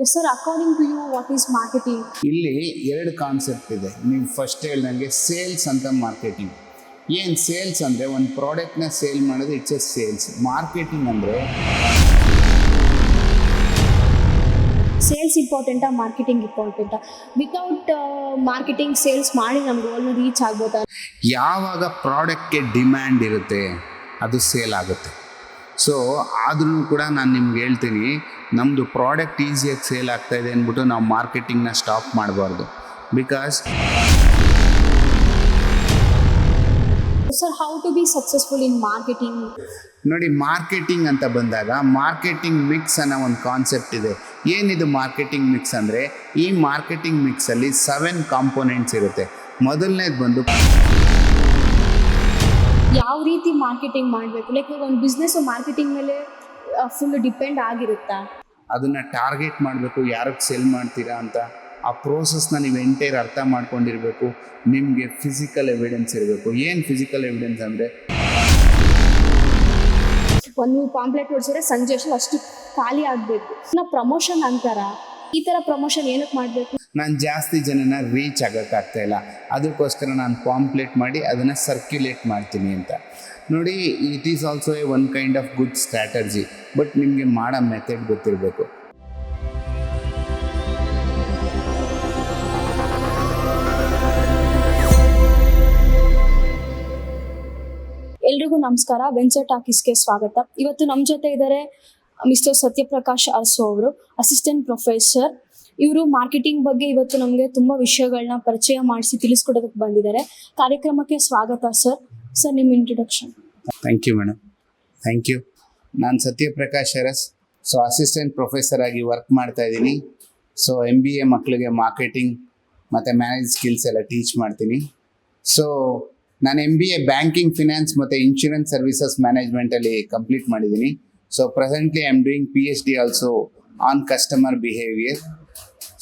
Yes, sir. According to you, what is marketing? ಇಲ್ಲಿ ಎರಡು concept ಇದೆ. ನೀವು ಫಸ್ಟ್ ಹೇಳ್ದಂಗೆ ಸೇಲ್ಸ್ ಅಂತ ಮಾರ್ಕೆಟಿಂಗ್. ಏನು ಸೇಲ್ಸ್ ಅಂದರೆ ಒಂದು ಪ್ರಾಡಕ್ಟ್ನ ಸೇಲ್ ಮಾಡೋದು ಇಟ್ಸ್ ಎ ಸೇಲ್ಸ್. ಮಾರ್ಕೆಟಿಂಗ್ ಅಂದರೆ ಸೇಲ್ಸ್ ಇಂಪಾರ್ಟೆಂಟಾ ಮಾರ್ಕೆಟಿಂಗ್ ಇಂಪಾರ್ಟೆಂಟಾ? ವಿತೌಟ್ ಮಾರ್ಕೆಟಿಂಗ್ ಸೇಲ್ಸ್ ಮಾಡಿ ನಮ್ಮ ಗೋಲ್ನ ರೀಚ್ ಆಗ್ಬೋದಾ? ಯಾವಾಗ ಪ್ರಾಡಕ್ಟ್ಗೆ ಡಿಮ್ಯಾಂಡ್ ಇರುತ್ತೆ ಅದು ಸೇಲ್ ಆಗುತ್ತೆ. ಸೊ ಆದ್ರೂ ಕೂಡ ನಾನು ನಿಮ್ಗೆ ಹೇಳ್ತೀನಿ, ನಮ್ಮದು ಪ್ರಾಡಕ್ಟ್ ಈಸಿಯಾಗಿ ಸೇಲ್ ಆಗ್ತಾಯಿದೆ ಅಂದ್ಬಿಟ್ಟು ನಾವು ಮಾರ್ಕೆಟಿಂಗ್ನ ಸ್ಟಾಪ್ ಮಾಡಬಾರ್ದು. Because sir, how to be successful in marketing? ನೋಡಿ, ಮಾರ್ಕೆಟಿಂಗ್ ಅಂತ ಬಂದಾಗ ಮಾರ್ಕೆಟಿಂಗ್ ಮಿಕ್ಸ್ ಅನ್ನೋ ಒಂದು ಕಾನ್ಸೆಪ್ಟ್ ಇದೆ. ಏನಿದು ಮಾರ್ಕೆಟಿಂಗ್ ಮಿಕ್ಸ್ ಅಂದರೆ, ಈ ಮಾರ್ಕೆಟಿಂಗ್ ಮಿಕ್ಸಲ್ಲಿ 7 ಕಾಂಪೋನೆಂಟ್ಸ್ ಇರುತ್ತೆ. ಮೊದಲನೇದು ಬಂದು ಯಾವ ರೀತಿ ಮಾರ್ಕೆಟಿಂಗ್ ಮಾಡಬೇಕು? ಲೈಕ್ ಒಂದು ಬಿಸ್ನೆಸ್ ಮಾರ್ಕೆಟಿಂಗ್ ಮೇಲೆ ಫುಲ್ ಡಿಪೆಂಡ್ ಆಗಿರುತ್ತಾ? ಅದನ್ನು ಟಾರ್ಗೆಟ್ ಮಾಡಬೇಕು, ಯಾರಿಗೆ ಸೆಲ್ ಮಾಡ್ತೀರಾ ಅಂತ. ಆ ಪ್ರೋಸೆಸ್ನ ನೀವು ಎಂಟೈರ್ ಅರ್ಥ ಮಾಡ್ಕೊಂಡಿರಬೇಕು. ನಿಮಗೆ ಫಿಸಿಕಲ್ ಎವಿಡೆನ್ಸ್ ಇರಬೇಕು. ಏನು ಫಿಸಿಕಲ್ ಎವಿಡೆನ್ಸ್ ಅಂದರೆ, ಒಂದು ಪಾಂಪ್ಲೆಟ್ ಹೊಡ್ಸಿದ್ರೆ ಸಂಜೆ ಅಷ್ಟು ಖಾಲಿ ಆಗಬೇಕು. ಪ್ರಮೋಷನ್ ಅಂತಾರ, ಈ ಥರ ಪ್ರಮೋಷನ್ ಏನಕ್ಕೆ ಮಾಡಬೇಕು? ನಾನು ಜಾಸ್ತಿ ಜನನ ರೀಚ್ ಆಗೋಕ್ಕಾಗ್ತಾ ಇಲ್ಲ, ಅದಕ್ಕೋಸ್ಕರ ನಾನು ಪಾಂಪ್ಲೆಟ್ ಮಾಡಿ ಅದನ್ನು ಸರ್ಕ್ಯುಲೇಟ್ ಮಾಡ್ತೀನಿ ಅಂತ. ನೋಡಿ, it is also A one kind of good strategy, but ನಿಮಗೆ ಮಾಡೋ ಮೆಥಡ್ ಗೊತ್ತಿರಬೇಕು. ಎಲ್ರಿಗೂ ನಮಸ್ಕಾರ. ವೆಂಚರ್ ಟಾಕೀಸ್ಗೆ ಸ್ವಾಗತ. ಇವತ್ತು ನಮ್ಮ ಜೊತೆ ಇದ್ದಾರೆ ಮಿಸ್ಟರ್ ಸತ್ಯಪ್ರಕಾಶ್ ಅರಸು ಅವರು, ಅಸಿಸ್ಟೆಂಟ್ ಪ್ರೊಫೆಸರ್. ಇವರು ಮಾರ್ಕೆಟಿಂಗ್ ಬಗ್ಗೆ ಇವತ್ತು ನಮಗೆ ತುಂಬ ವಿಷಯಗಳನ್ನ ಪರಿಚಯ ಮಾಡಿಸಿ ತಿಳಿಸ್ಕೊಡೋದಕ್ಕೆ ಬಂದಿದ್ದಾರೆ. ಕಾರ್ಯಕ್ರಮಕ್ಕೆ ಸ್ವಾಗತ ಸರ್. ಸರ್, ನಿಮ್ಮ introduction. Thank you madam, thank you. ನಾನು Satyaprakash Aras, so assistant professor ಆಗಿ ವರ್ಕ್ ಮಾಡ್ತಾ ಇದ್ದೀನಿ. ಸೊ MBA ಮಕ್ಕಳಿಗೆ ಮಾರ್ಕೆಟಿಂಗ್ ಮತ್ತು ಮ್ಯಾನೇಜ್ ಸ್ಕಿಲ್ಸ್ ಎಲ್ಲ ಟೀಚ್ ಮಾಡ್ತೀನಿ. ಸೊ ನಾನು MBA ಬ್ಯಾಂಕಿಂಗ್, ಫಿನಾನ್ಸ್ ಮತ್ತು ಇನ್ಶೂರೆನ್ಸ್ ಸರ್ವಿಸಸ್ ಮ್ಯಾನೇಜ್ಮೆಂಟಲ್ಲಿ ಕಂಪ್ಲೀಟ್ ಮಾಡಿದ್ದೀನಿ. So presently I am doing PhD also on customer behaviour.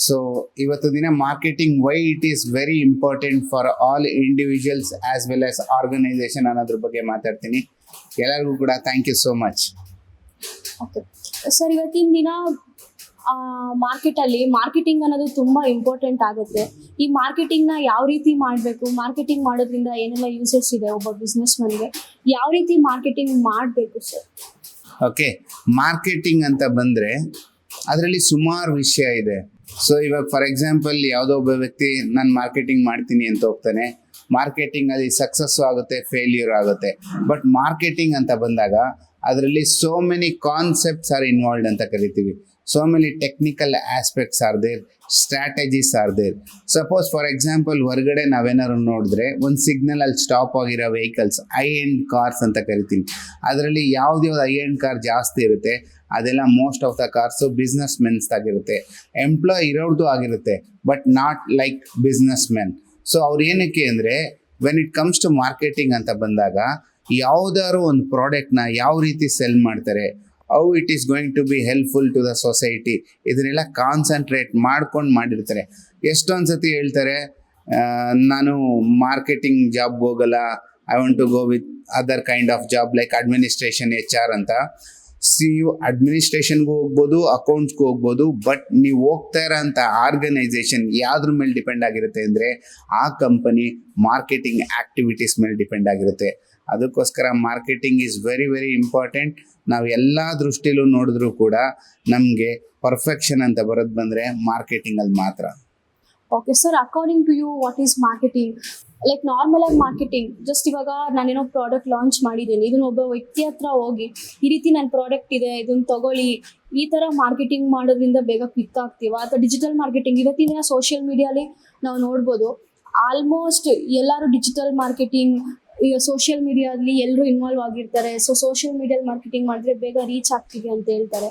So ಇವತ್ತು ದಿನ marketing why it is very important for all individuals as well as organisation ಅನ್ನೋದ್ರ ಬಗ್ಗೆ ಮಾತಾಡ್ತೀನಿ. ಎಲ್ಲರಿಗೂ ಕೂಡ thank you so much. Okay sir, ಇವತ್ತಿನ ದಿನ ಮಾರ್ಕೆಟಲ್ಲಿ ಮಾರ್ಕೆಟಿಂಗ್ ಅನ್ನೋದು ತುಂಬ ಇಂಪಾರ್ಟೆಂಟ್ ಆಗುತ್ತೆ. ಈ ಮಾರ್ಕೆಟಿಂಗ್ನ ಯಾವ ರೀತಿ ಮಾಡಬೇಕು, ಮಾರ್ಕೆಟಿಂಗ್ ಮಾಡೋದ್ರಿಂದ ಏನೆಲ್ಲ ಯೂಸಸ್ ಇದೆ, ಒಬ್ಬ ಬಿಸ್ನೆಸ್ ಮನ್ಗೆ ಯಾವ ರೀತಿ ಮಾರ್ಕೆಟಿಂಗ್ ಮಾಡಬೇಕು ಸರ್? ಓಕೆ, ಮಾರ್ಕೆಟಿಂಗ್ ಅಂತ ಬಂದರೆ ಅದರಲ್ಲಿ ಸುಮಾರು ವಿಷಯ ಇದೆ. ಸೊ ಇವಾಗ ಫಾರ್ ಎಕ್ಸಾಂಪಲ್, ಯಾವುದೋ ಒಬ್ಬ ವ್ಯಕ್ತಿ ನಾನು ಮಾರ್ಕೆಟಿಂಗ್ ಮಾಡ್ತೀನಿ ಅಂತ ಹೋಗ್ತಾನೆ. ಮಾರ್ಕೆಟಿಂಗಲ್ಲಿ ಸಕ್ಸಸ್ಸು ಆಗುತ್ತೆ, ಫೇಲ್ಯೂರ್ ಆಗುತ್ತೆ. ಬಟ್ ಮಾರ್ಕೆಟಿಂಗ್ ಅಂತ ಬಂದಾಗ ಅದರಲ್ಲಿ so many concepts are involved ಅಂತ ಕರಿತೀವಿ. So many technical aspects are there, strategies are there. Suppose for example, ಹೊರಗಡೆ ನಾವೇನಾದ್ರು ನೋಡಿದ್ರೆ ಒಂದು ಸಿಗ್ನಲ್ ಅಲ್ಲಿ ಸ್ಟಾಪ್ ಆಗಿರೋ ವೆಹಿಕಲ್ಸ್, ಹೈ ಎಂಡ್ ಕಾರ್ಸ್ ಅಂತ ಕರಿತೀನಿ. ಅದರಲ್ಲಿ ಯಾವ್ದು ಹೈ ಎಂಡ್ ಕಾರ್ ಜಾಸ್ತಿ ಇರುತ್ತೆ ಅದೆಲ್ಲ ಮೋಸ್ಟ್ ಆಫ್ ದ ಕಾರ್ಸು ಬಿಸ್ನೆಸ್ ಮೆನ್ಸ್ದಾಗಿರುತ್ತೆ, ಎಂಪ್ಲಾಯ್ ಇರೋರ್ದು ಆಗಿರುತ್ತೆ, but not like businessmen. So ಅವ್ರು ಏನಕ್ಕೆ ಅಂದರೆ, when it comes to marketing ಅಂತ ಬಂದಾಗ ಯಾವುದಾದ್ರು ಒಂದು ಪ್ರಾಡಕ್ಟ್ನ ಯಾವ ರೀತಿ ಸೆಲ್ ಮಾಡ್ತಾರೆ, how it is going to be helpful to the society, ಇದನ್ನೆಲ್ಲ ಕಾನ್ಸಂಟ್ರೇಟ್ ಮಾಡ್ಕೊಂಡು ಮಾಡಿರ್ತಾರೆ. ಎಷ್ಟೊಂದು ಸತಿ ಹೇಳ್ತಾರೆ, ನಾನು ಮಾರ್ಕೆಟಿಂಗ್ ಜಾಬ್ಗೆ ಹೋಗಲ್ಲ, I want to go with other kind of job like administration, HR ಅಂತ. ನೀವು ಅಡ್ಮಿನಿಸ್ಟ್ರೇಷನ್ಗೂ ಹೋಗ್ಬೋದು, ಅಕೌಂಟ್ಸ್ಗೂ ಹೋಗ್ಬೋದು, ಬಟ್ ನೀವು ಹೋಗ್ತಾ ಇರೋಂಥ ಆರ್ಗನೈಸೇಷನ್ ಯಾವುದ್ರ ಮೇಲೆ ಡಿಪೆಂಡ್ ಆಗಿರುತ್ತೆ ಅಂದರೆ ಆ ಕಂಪನಿ ಮಾರ್ಕೆಟಿಂಗ್ ಆ್ಯಕ್ಟಿವಿಟೀಸ್ ಮೇಲೆ ಡಿಪೆಂಡ್ ಆಗಿರುತ್ತೆ. ಅದಕ್ಕೋಸ್ಕರ marketing is very very important. ನಾವು ಎಲ್ಲ ದೃಷ್ಟಿಲೂ ನೋಡಿದ್ರೂ ಕೂಡ ನಮಗೆ ಪರ್ಫೆಕ್ಷನ್ ಅಂತ ಬರೋದು ಬಂದರೆ ಮಾರ್ಕೆಟಿಂಗಲ್ಲಿ ಮಾತ್ರ. Okay sir, according to you what is marketing? Like normal ಆಗಿ ಮಾರ್ಕೆಟಿಂಗ್ ಜಸ್ಟ್ ಇವಾಗ ನಾನೇನೋ ಪ್ರಾಡಕ್ಟ್ ಲಾಂಚ್ ಮಾಡಿದ್ದೀನಿ, ಇದನ್ನ ಒಬ್ಬ ವ್ಯಕ್ತಿ ಹತ್ರ ಹೋಗಿ ಈ ರೀತಿ ನನ್ನ ಪ್ರಾಡಕ್ಟ್ ಇದೆ, ಇದನ್ನ ತಗೊಳ್ಳಿ, ಈ ಥರ ಮಾರ್ಕೆಟಿಂಗ್ ಮಾಡೋದ್ರಿಂದ ಬೇಗ ಕ್ವಿಕ್ ಆಗ್ತೀವ? ಅಥವಾ ಡಿಜಿಟಲ್ ಮಾರ್ಕೆಟಿಂಗ್ ಇವತ್ತಿನ ಸೋಷಿಯಲ್ ಮೀಡಿಯಾಲಿ ನಾವು ನೋಡ್ಬೋದು, ಆಲ್ಮೋಸ್ಟ್ ಎಲ್ಲರೂ ಡಿಜಿಟಲ್ ಮಾರ್ಕೆಟಿಂಗ್, ಈಗ ಸೋಷಿಯಲ್ ಮೀಡಿಯಾದಲ್ಲಿ ಎಲ್ಲರೂ ಇನ್ವಾಲ್ವ್ ಆಗಿರ್ತಾರೆ. ಸೊ ಸೋಷಿಯಲ್ ಮೀಡಿಯಲ್ಲಿ ಮಾರ್ಕೆಟಿಂಗ್ ಮಾಡಿದ್ರೆ ಬೇಗ ರೀಚ್ ಆಗ್ತೀವಿ ಅಂತ ಹೇಳ್ತಾರೆ.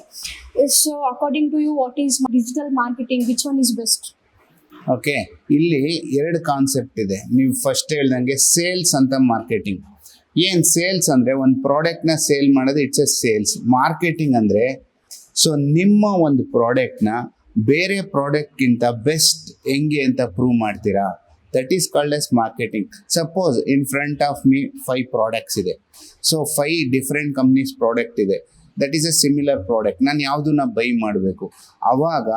So according to you what is digital marketing, which one is best? Okay, ಇಲ್ಲಿ ಎರಡು ಕಾನ್ಸೆಪ್ಟ್ ಇದೆ. ನೀವು ಫಸ್ಟ್ ಹೇಳ್ದಂಗೆ ಸೇಲ್ಸ್ ಅಂತ ಮಾರ್ಕೆಟಿಂಗ್. ಏನು ಸೇಲ್ಸ್ ಅಂದರೆ ಒಂದು ಪ್ರಾಡಕ್ಟ್ನ ಸೇಲ್ ಮಾಡೋದು ಇಟ್ಸ್ ಎ ಸೇಲ್ಸ್. ಮಾರ್ಕೆಟಿಂಗ್ ಅಂದರೆ ಸೊ ನಿಮ್ಮ ಒಂದು ಪ್ರಾಡಕ್ಟ್ನ ಬೇರೆ ಪ್ರಾಡಕ್ಟ್ಗಿಂತ ಬೆಸ್ಟ್ ಹೆಂಗೆ ಅಂತ ಪ್ರೂವ್ ಮಾಡ್ತೀರಾ, that is called as marketing. Suppose in front of me 5 products ಇದೆ. ಸೊ 5 ಡಿಫ್ರೆಂಟ್ ಕಂಪ್ನೀಸ್ ಪ್ರಾಡಕ್ಟ್ ಇದೆ. That is A similar product, ನಾನು ಯಾವುದನ್ನ ಬೈ ಮಾಡಬೇಕು. ಆವಾಗ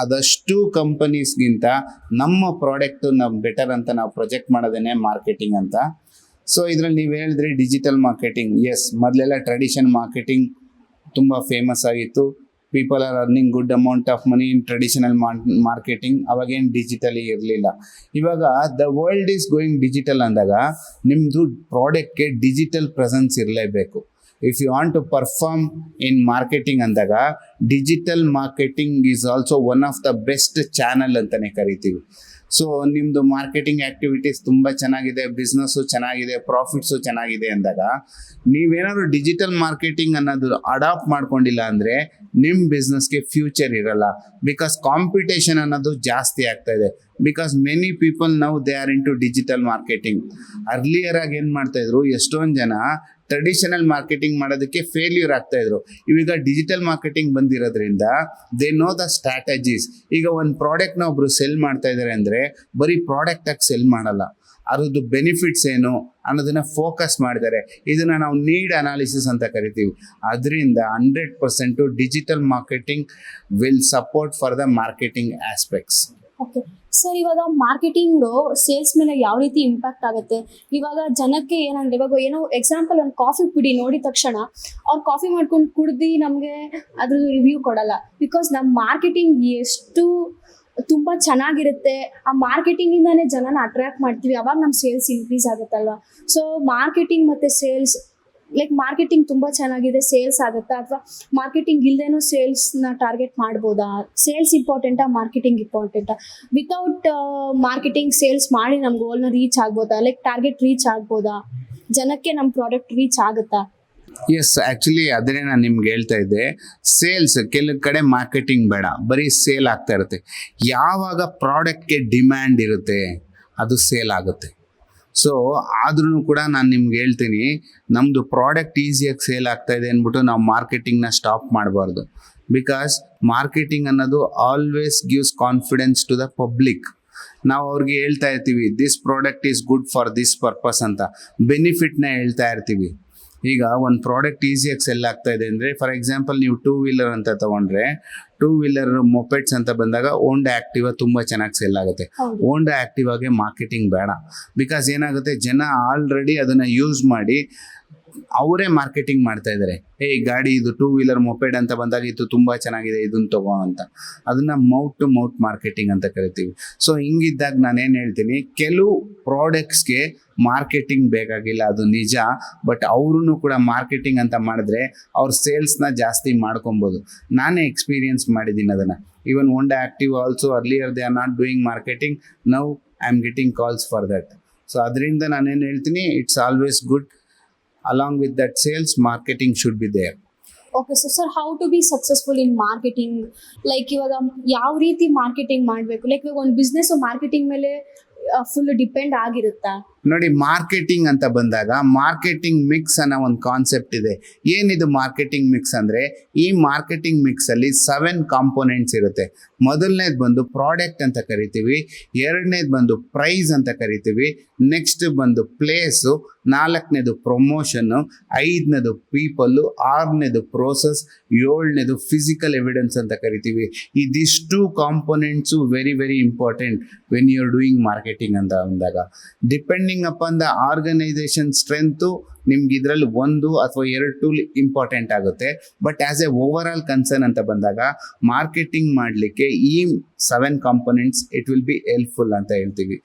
ಅದಷ್ಟು ಕಂಪನೀಸ್ಗಿಂತ ನಮ್ಮ ಪ್ರಾಡಕ್ಟು ಬೆಟರ್ ಅಂತ ನಾವು ಪ್ರೊಜೆಕ್ಟ್ ಮಾಡೋದೇನೆ ಮಾರ್ಕೆಟಿಂಗ್ ಅಂತ. ಸೊ ಇದರಲ್ಲಿ ನೀವು ಹೇಳಿದ್ರಿ ಡಿಜಿಟಲ್ ಮಾರ್ಕೆಟಿಂಗ್. ಎಸ್, ಮೊದಲೆಲ್ಲ ಟ್ರೆಡಿಷನ್ ಮಾರ್ಕೆಟಿಂಗ್ ತುಂಬ ಫೇಮಸ್ ಆಗಿತ್ತು. People are earning good amount of money in traditional marketing. ಅವಾಗೇನು ಡಿಜಿಟಲಿ ಇರಲಿಲ್ಲ. ಇವಾಗ the world is going digital ಅಂದಾಗ ನಿಮ್ಮದು ಪ್ರಾಡಕ್ಟ್ಗೆ ಡಿಜಿಟಲ್ ಪ್ರೆಸೆನ್ಸ್ ಇರಲೇಬೇಕು. If you want to perform in marketing ಅಂದಾಗ digital marketing is also one of the best channel ಅಂತಲೇ ಕರಿತೀವಿ. ಸೊ ನಿಮ್ಮದು ಮಾರ್ಕೆಟಿಂಗ್ ಆ್ಯಕ್ಟಿವಿಟೀಸ್ ತುಂಬ ಚೆನ್ನಾಗಿದೆ, ಬಿಸ್ನೆಸ್ಸು ಚೆನ್ನಾಗಿದೆ, ಪ್ರಾಫಿಟ್ಸು ಚೆನ್ನಾಗಿದೆ ಅಂದಾಗ ನೀವೇನಾದ್ರು ಡಿಜಿಟಲ್ ಮಾರ್ಕೆಟಿಂಗ್ ಅನ್ನೋದು ಅಡಾಪ್ಟ್ ಮಾಡ್ಕೊಂಡಿಲ್ಲ ಅಂದರೆ ನಿಮ್ಮ ಬಿಸ್ನೆಸ್ಗೆ ಫ್ಯೂಚರ್ ಇರಲ್ಲ. ಬಿಕಾಸ್ ಕಾಂಪಿಟೇಷನ್ ಅನ್ನೋದು ಜಾಸ್ತಿ ಆಗ್ತಾ ಇದೆ. Because many people now they are into digital marketing. Earlier ಆಗಿ ಏನು ಮಾಡ್ತಾಯಿದ್ರು, ಎಷ್ಟೊಂದು ಜನ ಟ್ರೆಡಿಷನಲ್ ಮಾರ್ಕೆಟಿಂಗ್ ಮಾಡೋದಕ್ಕೆ ಫೇಲ್ಯೂರ್ ಆಗ್ತಾಯಿದ್ರು. ಇವಾಗ ಡಿಜಿಟಲ್ ಮಾರ್ಕೆಟಿಂಗ್ ಬಂದಿರೋದ್ರಿಂದ ದೇ ನೋ ದ ಸ್ಟ್ರಾಟಜೀಸ್. ಈಗ ಒಂದು ಪ್ರಾಡಕ್ಟ್ನ ಒಬ್ಬರು ಸೆಲ್ ಮಾಡ್ತಾ ಇದ್ದಾರೆ ಅಂದರೆ ಬರೀ ಪ್ರಾಡಕ್ಟಾಗಿ ಸೆಲ್ ಮಾಡಲ್ಲ, ಅದ್ರದ್ದು ಬೆನಿಫಿಟ್ಸ್ ಏನು ಅನ್ನೋದನ್ನು ಫೋಕಸ್ ಮಾಡಿದ್ದಾರೆ. ಇದನ್ನು ನಾವು ನೀಡ್ ಅನಾಲಿಸಿಸ್ ಅಂತ ಕರಿತೀವಿ. ಅದರಿಂದ 100% digital marketing will support for the marketing aspects. Okay sir, ಇವಾಗ ಮಾರ್ಕೆಟಿಂಗು ಸೇಲ್ಸ್ ಮೇಲೆ ಯಾವ ರೀತಿ ಇಂಪ್ಯಾಕ್ಟ್ ಆಗುತ್ತೆ? ಇವಾಗ ಜನಕ್ಕೆ ಏನಂದ್ರೆ, ಇವಾಗ ಏನೋ ಎಕ್ಸಾಂಪಲ್ ಒಂದು ಕಾಫಿ ಪುಡಿ ನೋಡಿದ ತಕ್ಷಣ ಅವ್ರು ಕಾಫಿ ಮಾಡ್ಕೊಂಡು ಕುಡ್ದು ನಮಗೆ ಅದ್ರ ರಿವ್ಯೂ ಕೊಡಲ್ಲ. ಬಿಕಾಸ್ ನಮ್ಮ ಮಾರ್ಕೆಟಿಂಗ್ ಎಷ್ಟು ತುಂಬ ಚೆನ್ನಾಗಿರುತ್ತೆ, ಆ ಮಾರ್ಕೆಟಿಂಗಿಂದಾನೇ ಜನನ ಅಟ್ರ್ಯಾಕ್ಟ್ ಮಾಡ್ತೀವಿ, ಅವಾಗ ನಮ್ಮ ಸೇಲ್ಸ್ ಇನ್ಕ್ರೀಸ್ ಆಗುತ್ತಲ್ವ. ಸೊ ಮಾರ್ಕೆಟಿಂಗ್ ಮತ್ತು ಸೇಲ್ಸ್, ಲೈಕ್ ಮಾರ್ಕೆಟಿಂಗ್ ತುಂಬ ಚೆನ್ನಾಗಿದೆ, ಸೇಲ್ಸ್ ಆಗುತ್ತಾ, ಅಥವಾ ಮಾರ್ಕೆಟಿಂಗ್ ಇಲ್ಲದೇನೂ ಸೇಲ್ಸ್ನ ಟಾರ್ಗೆಟ್ ಮಾಡ್ಬೋದಾ? ಸೇಲ್ಸ್ ಇಂಪಾರ್ಟೆಂಟಾ, ಮಾರ್ಕೆಟಿಂಗ್ ಇಂಪಾರ್ಟೆಂಟಾ? ವಿತೌಟ್ ಮಾರ್ಕೆಟಿಂಗ್ ಸೇಲ್ಸ್ ಮಾಡಿ ನಮ್ಮ ಗೋಲ್ನ ರೀಚ್ ಆಗ್ಬೋದಾ? ಲೈಕ್ ಟಾರ್ಗೆಟ್ ರೀಚ್ ಆಗ್ಬೋದಾ? ಜನಕ್ಕೆ ನಮ್ಮ ಪ್ರಾಡಕ್ಟ್ ರೀಚ್ ಆಗುತ್ತಾ? ಎಸ್, ಆ್ಯಕ್ಚುಲಿ ಅದನ್ನೇ ನಾನು ನಿಮ್ಗೆ ಹೇಳ್ತಾ ಇದ್ದೆ. ಸೇಲ್ಸ್ ಕೆಲವು ಕಡೆ ಮಾರ್ಕೆಟಿಂಗ್ ಬೇಡ, ಬರೀ ಸೇಲ್ ಆಗ್ತಾ ಇರುತ್ತೆ. ಯಾವಾಗ ಪ್ರಾಡಕ್ಟ್ಗೆ ಡಿಮ್ಯಾಂಡ್ ಇರುತ್ತೆ ಅದು ಸೇಲ್ ಆಗುತ್ತೆ. ಸೊ ಆದ್ರೂ ಕೂಡ ನಾನು ನಿಮ್ಗೆ ಹೇಳ್ತೀನಿ, ನಮ್ಮದು ಪ್ರಾಡಕ್ಟ್ ಈಸಿಯಾಗಿ ಸೇಲ್ ಆಗ್ತಾ ಇದೆ ಅಂದ್ಬಿಟ್ಟು ನಾವು ಮಾರ್ಕೆಟಿಂಗ್ನ ಸ್ಟಾಪ್ ಮಾಡಬಾರ್ದು. ಬಿಕಾಸ್ ಮಾರ್ಕೆಟಿಂಗ್ ಅನ್ನೋದು always gives confidence to the public. ನಾವು ಅವ್ರಿಗೆ ಹೇಳ್ತಾ ಇರ್ತೀವಿ this product is good for this purpose ಅಂತ, ಬೆನಿಫಿಟ್ನ ಹೇಳ್ತಾ ಇರ್ತೀವಿ. ಈಗ ಒಂದು ಪ್ರಾಡಕ್ಟ್ ಈಸಿಯಾಗಿ ಸೆಲ್ ಆಗ್ತಾ ಇದೆ ಅಂದರೆ, ಫಾರ್ ಎಕ್ಸಾಂಪಲ್ ನೀವು 2 ವೀಲರ್ ಅಂತ ತೊಗೊಂಡ್ರೆ, 2 ವೀಲರ್ ಮೊಪೆಟ್ಸ್ ಅಂತ ಬಂದಾಗ ಹೋಂಡಾ ಆ್ಯಕ್ಟಿವಾ ತುಂಬ ಚೆನ್ನಾಗಿ ಸೆಲ್ ಆಗುತ್ತೆ. ಹೋಂಡಾ ಆ್ಯಕ್ಟಿವಾಗೆ ಮಾರ್ಕೆಟಿಂಗ್ ಬೇಡ. ಬಿಕಾಸ್ ಏನಾಗುತ್ತೆ, ಜನ ಆಲ್ರೆಡಿ ಅದನ್ನು ಯೂಸ್ ಮಾಡಿ ಅವರೇ ಮಾರ್ಕೆಟಿಂಗ್ ಮಾಡ್ತಾ ಇದ್ದಾರೆ. ಈ ಗಾಡಿ ಇದು 2 ವೀಲರ್ ಮೊಪೆಡ್ ಅಂತ ಬಂದಾಗ ಇದು ತುಂಬ ಚೆನ್ನಾಗಿದೆ, ಇದನ್ನು ತಗೋ ಅಂತ. ಅದನ್ನು ಮೌತ್ ಟು ಮೌತ್ ಮಾರ್ಕೆಟಿಂಗ್ ಅಂತ ಕರಿತೀವಿ. ಸೊ ಹಿಂಗಿದ್ದಾಗ ನಾನೇನು ಹೇಳ್ತೀನಿ, ಕೆಲವು ಪ್ರಾಡಕ್ಟ್ಸ್ಗೆ ಮಾರ್ಕೆಟಿಂಗ್ ಬೇಕಾಗಿಲ್ಲ, ಅದು ನಿಜ. ಬಟ್ ಅವ್ರೂ ಕೂಡ ಮಾರ್ಕೆಟಿಂಗ್ ಅಂತ ಮಾಡಿದ್ರೆ ಅವ್ರ ಸೇಲ್ಸ್ನ ಜಾಸ್ತಿ ಮಾಡ್ಕೊಬೋದು. ನಾನೇ ಎಕ್ಸ್ಪೀರಿಯನ್ಸ್ ಮಾಡಿದ್ದೀನಿ ಅದನ್ನು. Even Honda active also earlier they are not doing marketing, now I am getting calls for that. So ಅದರಿಂದ ನಾನೇನು ಹೇಳ್ತೀನಿ, it's always good. Along with that, sales marketing should be there. Okay sir, how to be successful in marketing? Like ಇವಾಗ ಯಾವ ರೀತಿ marketing ಮಾಡಬೇಕು? Like ಇವಾಗ ಒಂದು business marketing ಮೇಲೆ ಫುಲ್ ಡಿಪೆಂಡ್ ಆಗಿರುತ್ತಾ? ನೋಡಿ, ಮಾರ್ಕೆಟಿಂಗ್ ಅಂತ ಬಂದಾಗ ಮಾರ್ಕೆಟಿಂಗ್ ಮಿಕ್ಸ್ ಅನ್ನೋ ಒಂದು ಕಾನ್ಸೆಪ್ಟ್ ಇದೆ. ಏನಿದು ಮಾರ್ಕೆಟಿಂಗ್ ಮಿಕ್ಸ್ ಅಂದರೆ, ಈ ಮಾರ್ಕೆಟಿಂಗ್ ಮಿಕ್ಸಲ್ಲಿ 7 ಕಾಂಪೋನೆಂಟ್ಸ್ ಇರುತ್ತೆ. ಮೊದಲನೇದು ಬಂದು ಪ್ರಾಡಕ್ಟ್ ಅಂತ ಕರಿತೀವಿ, ಎರಡನೇದು ಬಂದು ಪ್ರೈಸ್ ಅಂತ ಕರಿತೀವಿ, ನೆಕ್ಸ್ಟ್ ಬಂದು ಪ್ಲೇಸು, 4ನೇದು ಪ್ರಮೋಷನ್ನು, 5ನೇದು ಪೀಪಲ್ಲು, 6ನೇದು ಪ್ರೋಸೆಸ್, 7ನೇದು ಫಿಸಿಕಲ್ ಎವಿಡೆನ್ಸ್ ಅಂತ ಕರಿತೀವಿ. ಇದಿಷ್ಟು components very very important when you are doing marketing ಅಂತ ಅಂದಾಗ. Depending upon the organisation strength ನಿಮ್ಗೆ ಇದರಲ್ಲಿ 1 ಅಥವಾ 2 ಟೂಲ್ ಇಂಪಾರ್ಟೆಂಟ್ ಆಗುತ್ತೆ. But as a overall concern ಅಂತ ಬಂದಾಗ ಮಾರ್ಕೆಟಿಂಗ್ ಮಾಡಲಿಕ್ಕೆ ಈ 7 components it will be helpful ಅಂತ ಹೇಳ್ತೀವಿ.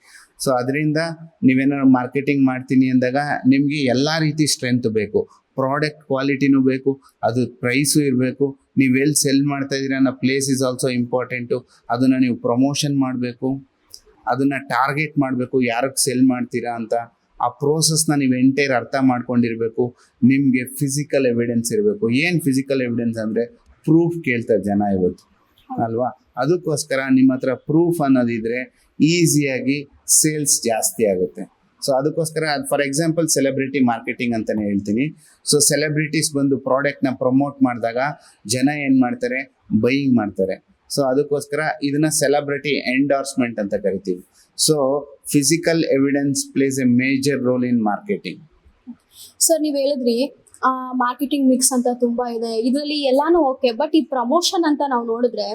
ಸೊ ಅದರಿಂದ ನೀವೇನಾದ್ರು ಮಾರ್ಕೆಟಿಂಗ್ ಮಾಡ್ತೀನಿ ಅಂದಾಗ ನಿಮಗೆ ಎಲ್ಲ ರೀತಿ ಸ್ಟ್ರೆಂತ್ ಬೇಕು. ಪ್ರಾಡಕ್ಟ್ ಕ್ವಾಲಿಟಿನೂ ಬೇಕು, ಅದು ಪ್ರೈಸು ಇರಬೇಕು, ನೀವು ಎಲ್ಲಿ ಸೆಲ್ ಮಾಡ್ತಾ ಇದ್ದೀರಾ ಅನ್ನೋ ಪ್ಲೇಸ್ ಇಸ್ ಆಲ್ಸೋ ಇಂಪಾರ್ಟೆಂಟು. ಅದನ್ನು ನೀವು ಪ್ರಮೋಷನ್ ಮಾಡಬೇಕು, ಅದನ್ನು ಟಾರ್ಗೆಟ್ ಮಾಡಬೇಕು, ಯಾರಿಗೆ ಸೆಲ್ ಮಾಡ್ತೀರಾ ಅಂತ. ಆ ಪ್ರೋಸೆಸ್ನ ನೀವು ಎಂಟೈರ್ ಅರ್ಥ ಮಾಡ್ಕೊಂಡಿರಬೇಕು. ನಿಮಗೆ ಫಿಸಿಕಲ್ ಎವಿಡೆನ್ಸ್ ಇರಬೇಕು. ಏನು ಫಿಸಿಕಲ್ ಎವಿಡೆನ್ಸ್ ಅಂದರೆ ಪ್ರೂಫ್ ಕೇಳ್ತಾರೆ ಜನ ಇವತ್ತು ಅಲ್ವಾ. ಅದಕ್ಕೋಸ್ಕರ ನಿಮ್ಮ ಹತ್ರ ಪ್ರೂಫ್ ಅನ್ನೋದಿದ್ರೆ ಈಸಿಯಾಗಿ ಸೇಲ್ಸ್ ಜಾಸ್ತಿ ಆಗುತ್ತೆ. ಸೊ ಅದಕ್ಕೋಸ್ಕರ ಫಾರ್ ಎಕ್ಸಾಂಪಲ್ ಸೆಲೆಬ್ರಿಟಿ ಮಾರ್ಕೆಟಿಂಗ್ ಅಂತಲೇ ಹೇಳ್ತೀನಿ. ಸೊ ಸೆಲೆಬ್ರಿಟೀಸ್ ಬಂದು ಪ್ರಾಡಕ್ಟ್ನ ಪ್ರಮೋಟ್ ಮಾಡಿದಾಗ ಜನ ಏನು ಮಾಡ್ತಾರೆ, ಬೈಯಿಂಗ್ ಮಾಡ್ತಾರೆ. ಸೊ ಅದಕ್ಕೋಸ್ಕರ ಇದನ್ನ ಸೆಲೆಬ್ರಿಟಿ ಎಂಡೋರ್ಸ್ಮೆಂಟ್ ಅಂತ ಕರಿತೀವಿ. So physical evidence place A major role in marketing. Sir, ನೀವು ಹೇಳಿದ್ರಿ ಮಾರ್ಕೆಟಿಂಗ್ ಮಿಕ್ಸ್ ಅಂತ ತುಂಬಾ ಇದೆ, ಇದರಲ್ಲಿ ಎಲ್ಲಾನು ಓಕೆ. ಬಟ್ ಈ ಪ್ರಮೋಷನ್ ಅಂತ ನಾವು ನೋಡಿದ್ರೆ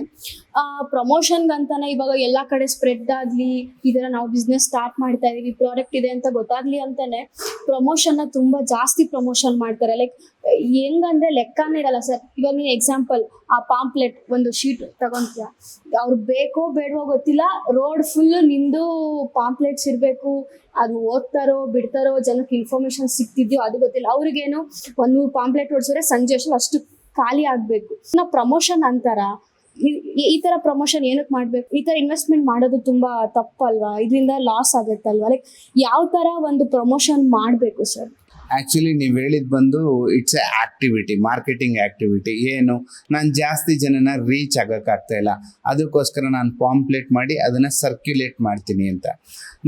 ಪ್ರಮೋಷನ್ಗಂತಾನೆ ಇವಾಗ ಎಲ್ಲ ಕಡೆ ಸ್ಪ್ರೆಡ್ ಆಗಲಿ, ಇದರ ನಾವು ಬಿಸ್ನೆಸ್ ಸ್ಟಾರ್ಟ್ ಮಾಡ್ತಾ ಇದೀವಿ, ಪ್ರಾಡಕ್ಟ್ ಇದೆ ಅಂತ ಗೊತ್ತಾಗ್ಲಿ ಅಂತಾನೆ ಪ್ರಮೋಷನ್ನ ತುಂಬ ಜಾಸ್ತಿ ಪ್ರಮೋಷನ್ ಮಾಡ್ತಾರೆ. ಲೈಕ್ ಹೆಂಗಂದ್ರೆ ಲೆಕ್ಕನೇ ಇರಲ್ಲ ಸರ್. ಇವಾಗ ನೀವು ಎಕ್ಸಾಂಪಲ್ ಆ ಪಾಂಪ್ಲೆಟ್ ಒಂದು ಶೀಟ್ ತಗೊಂತೀಯ, ಅವ್ರು ಬೇಕೋ ಬೇಡವೋ ಗೊತ್ತಿಲ್ಲ, ರೋಡ್ ಫುಲ್ ನಿಂದು ಪಾಂಪ್ಲೆಟ್ಸ್ ಇರಬೇಕು, ಅದು ಓದ್ತಾರೋ ಬಿಡ್ತಾರೋ, ಜನಕ್ಕೆ ಇನ್ಫಾರ್ಮೇಶನ್ ಸಿಗ್ತಿದ್ಯೋ ಅದು ಗೊತ್ತಿಲ್ಲ. ಅವ್ರಿಗೇನು 100 ಪಾಂಪ್ಲೆಟ್ ಹೊಡ್ಸಿದ್ರೆ ಸಂಜೆ ಅಷ್ಟು ಖಾಲಿ ಆಗಬೇಕು. ನಾವು ಪ್ರಮೋಷನ್ ಅಂತಾರ, ಈ ತರ ಪ್ರಮೋಷನ್ ಏನಕ್ಕೆ ಮಾಡ್ಬೇಕು? ಈ ತರ ಇನ್ವೆಸ್ಟ್ಮೆಂಟ್ ಮಾಡೋದು ತುಂಬಾ ತಪ್ಪಲ್ವಾ? ಇದರಿಂದ ಲಾಸ್ ಆಗುತ್ತಲ್ವಾ? ಲೈಕ್ ಯಾವ ತರ ಒಂದು ಪ್ರಮೋಷನ್ ಮಾಡಬೇಕು ಸರ್? ಆ್ಯಕ್ಚುಲಿ ನೀವು ಹೇಳಿದ್ ಬಂದು it's A activity, marketing activity. ಏನು, ನಾನು ಜಾಸ್ತಿ ಜನನ ರೀಚ್ ಆಗೋಕ್ಕಾಗ್ತಾ ಇಲ್ಲ, ಅದಕ್ಕೋಸ್ಕರ ನಾನು ಪಾಂಪ್ಲೆಟ್ ಮಾಡಿ ಅದನ್ನು ಸರ್ಕ್ಯುಲೇಟ್ ಮಾಡ್ತೀನಿ ಅಂತ.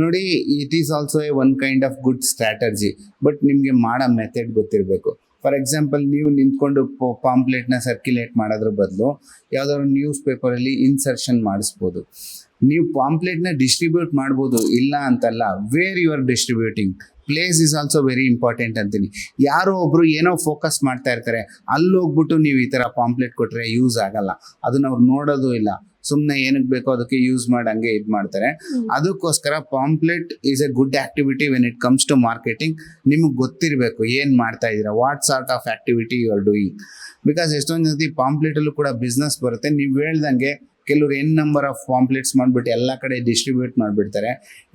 ನೋಡಿ, it is also A one kind of good strategy, but ನಿಮಗೆ ಮಾಡೋ ಮೆಥಡ್ ಗೊತ್ತಿರಬೇಕು. ಫಾರ್ ಎಕ್ಸಾಂಪಲ್, ನೀವು ನಿಂತ್ಕೊಂಡು ಪಾಂಪ್ಲೆಟ್ನ ಸರ್ಕ್ಯುಲೇಟ್ ಮಾಡೋದ್ರ ಬದಲು ಯಾವುದಾದ್ರು ನ್ಯೂಸ್ ಪೇಪರಲ್ಲಿ ಇನ್ಸರ್ಷನ್ ಮಾಡಿಸ್ಬೋದು. ನೀವು ಪಾಂಪ್ಲೆಟ್ನ ಡಿಸ್ಟ್ರಿಬ್ಯೂಟ್ ಮಾಡ್ಬೋದು, ಇಲ್ಲ ಅಂತಲ್ಲ. Where you are distributing place is also very important ಅಂತೀನಿ. ಯಾರೋ ಒಬ್ರು ಏನೋ ಫೋಕಸ್ ಮಾಡ್ತಾ ಇರ್ತಾರೆ, ಅಲ್ಲಿ ಹೋಗ್ಬಿಟ್ಟು ನೀವು ಈ ಥರ ಪಾಂಪ್ಲೆಟ್ ಕೊಟ್ಟರೆ ಯೂಸ್ ಆಗಲ್ಲ. ಅದನ್ನ ಅವ್ರು ನೋಡೋದು ಇಲ್ಲ, ಸುಮ್ಮನೆ ಏನಕ್ಕೆ ಬೇಕೋ ಅದಕ್ಕೆ ಯೂಸ್ ಮಾಡಿ ಹಂಗೆ ಇದು ಮಾಡ್ತಾರೆ. ಅದಕ್ಕೋಸ್ಕರ pamphlet is a good activity when it comes to marketing. ನಿಮಗೆ ಗೊತ್ತಿರಬೇಕು ಏನು ಮಾಡ್ತಾ ಇದ್ದೀರಾ, what sort of activity you are doing. Because ಎಷ್ಟೊಂದು ಜೊತೆ ಪಾಂಪ್ಲೆಟಲ್ಲೂ ಕೂಡ ಬಿಸ್ನೆಸ್ ಬರುತ್ತೆ. ನೀವು ಹೇಳ್ದಂಗೆ ಕೆಲವ್ರು ನಂಬರ್ ಆಫ್ ಪಾಂಪ್ಲೆಟ್ಸ್ ಮಾಡಿಬಿಟ್ಟು ಎಲ್ಲ ಕಡೆ ಡಿಸ್ಟ್ರಿಬ್ಯೂಟ್ ಮಾಡಿಬಿಡ್ತಾರೆ.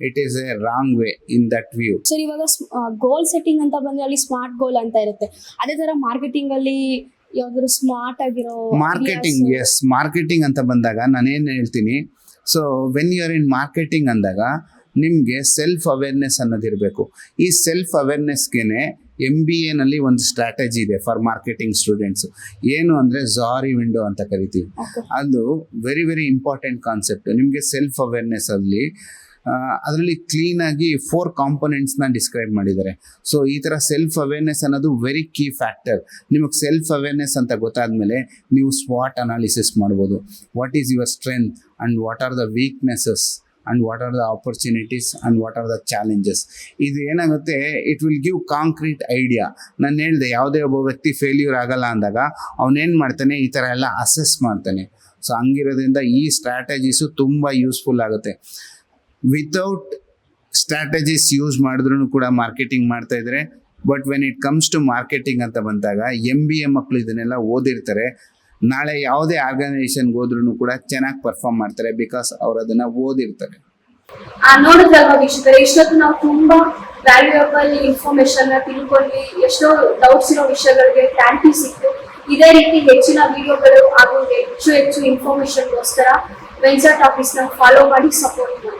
It is A wrong way in that view. Sir, ಇವಾಗ ಗೋಲ್ ಸೆಟ್ಟಿಂಗ್ ಅಂತ ಬಂದ್ರೆ ಅಲ್ಲಿ ಸ್ಮಾರ್ಟ್ ಗೋಲ್ ಅಂತ ಇರುತ್ತೆ. ಅದೇ ತರ ಮಾರ್ಕೆಟಿಂಗ್ ಅಲ್ಲಿ ಯಾವ್ದಾದ್ರು ಸ್ಮಾರ್ಟ್ ಆಗಿರೋ ಮಾರ್ಕೆಟಿಂಗ್, ಎಸ್, ಮಾರ್ಕೆಟಿಂಗ್ ಅಂತ ಬಂದಾಗ ನಾನೇನು ಹೇಳ್ತೀನಿ, so when you are in marketing ಅಂದಾಗ ನಿಮಗೆ ಸೆಲ್ಫ್ ಅವೇರ್ನೆಸ್ ಅನ್ನೋದಿರಬೇಕು. ಈ ಸೆಲ್ಫ್ ಅವೇರ್ನೆಸ್ಗೆ MBA ನಲ್ಲಿ ಒಂದು ಸ್ಟ್ರಾಟಜಿ ಇದೆ ಫಾರ್ ಮಾರ್ಕೆಟಿಂಗ್ ಸ್ಟೂಡೆಂಟ್ಸ್. ಏನು ಅಂದರೆ ಝಾರಿ ವಿಂಡೋ ಅಂತ ಕರಿತೀವಿ. ಅದು ವೆರಿ ವೆರಿ ಇಂಪಾರ್ಟೆಂಟ್ ಕಾನ್ಸೆಪ್ಟ್. ನಿಮಗೆ ಸೆಲ್ಫ್ ಅವೇರ್ನೆಸ್ ಅಲ್ಲಿ ಅದರಲ್ಲಿ ಕ್ಲೀನಾಗಿ 4 ಕಾಂಪೊನೆಂಟ್ಸ್ನ ಡಿಸ್ಕ್ರೈಬ್ ಮಾಡಿದ್ದಾರೆ. ಸೊ ಈ ಥರ ಸೆಲ್ಫ್ ಅವೇರ್ನೆಸ್ ಅನ್ನೋದು ವೆರಿ ಕೀ ಫ್ಯಾಕ್ಟರ್. ನಿಮಗೆ ಸೆಲ್ಫ್ ಅವೇರ್ನೆಸ್ ಅಂತ ಗೊತ್ತಾದಮೇಲೆ ನೀವು ಸ್ವಾಟ್ ಅನಾಲಿಸಿಸ್ ಮಾಡ್ಬೋದು. What is your strength and what are the weaknesses and what are the opportunities and what are the challenges. ಇದು ಏನಾಗುತ್ತೆ, it will give concrete idea. ನಾನು ಹೇಳಿದೆ, ಯಾವುದೇ ಒಬ್ಬ ವ್ಯಕ್ತಿ ಫೇಲ್ಯೂರ್ ಆಗಲ್ಲ ಅಂದಾಗ ಅವನೇನು ಮಾಡ್ತಾನೆ, ಈ ಥರ ಎಲ್ಲ ಅಸೆಸ್ ಮಾಡ್ತಾನೆ. ಸೊ ಹಂಗಿರೋದ್ರಿಂದ ಈ ಸ್ಟ್ರಾಟಜೀಸು ತುಂಬ ಯೂಸ್ಫುಲ್ ಆಗುತ್ತೆ. ವಿತೌಟ್ ಸ್ಟ್ರಾಟಜೀಸ್ ಯೂಸ್ ಮಾಡಿದ್ರೂ ಕೂಡ ಮಾರ್ಕೆಟಿಂಗ್ ಮಾಡ್ತಾ ಇದ್ದಾರೆ. But when it comes to marketing ಅಂತ ಬಂದಾಗ MBA ಮಕ್ಕಳು ಇದನ್ನೆಲ್ಲ ಓದಿರ್ತಾರೆ. ನಾಳೆ ಯಾವುದೇ ಆರ್ಗನೈಸೇಷನ್ಗೆ ಹೋದ್ರೂ ಕೂಡ ಚೆನ್ನಾಗಿ ಪರ್ಫಾರ್ಮ್ ಮಾಡ್ತಾರೆ, ಬಿಕಾಸ್ ಅವ್ರು ಅದನ್ನ ಓದಿರ್ತಾರೆ. ನೋಡಿದ್ರಲ್ವಾ ವೀಕ್ಷಕರೇ, ಇಷ್ಟೊತ್ತು ನಾವು ತುಂಬಾ ವ್ಯಾಲ್ಯೂಯಬಲ್ ಇನ್ಫಾರ್ಮೇಶನ್ ತಿಳ್ಕೊಂಡ್ವಿ. ಎಷ್ಟೋ ಡೌಟ್ಸ್ ಇರೋ ವಿಷಯಗಳಿಗೆ ಕ್ಲಾರಿಟಿ ಸಿಕ್ತು. ಇದೇ ರೀತಿ ಹೆಚ್ಚಿನ ವಿಡಿಯೋಗಳು ಹಾಗೂ ಹೆಚ್ಚು ಇನ್ಫಾರ್ಮೇಶನ್ಗೋಸ್ಕರ ವೆಂಚರ್ ಟಾಪಿಕ್ಸ್ನ ಫಾಲೋ ಮಾಡಿ ಸಪೋರ್ಟ್ ಮಾಡಿ.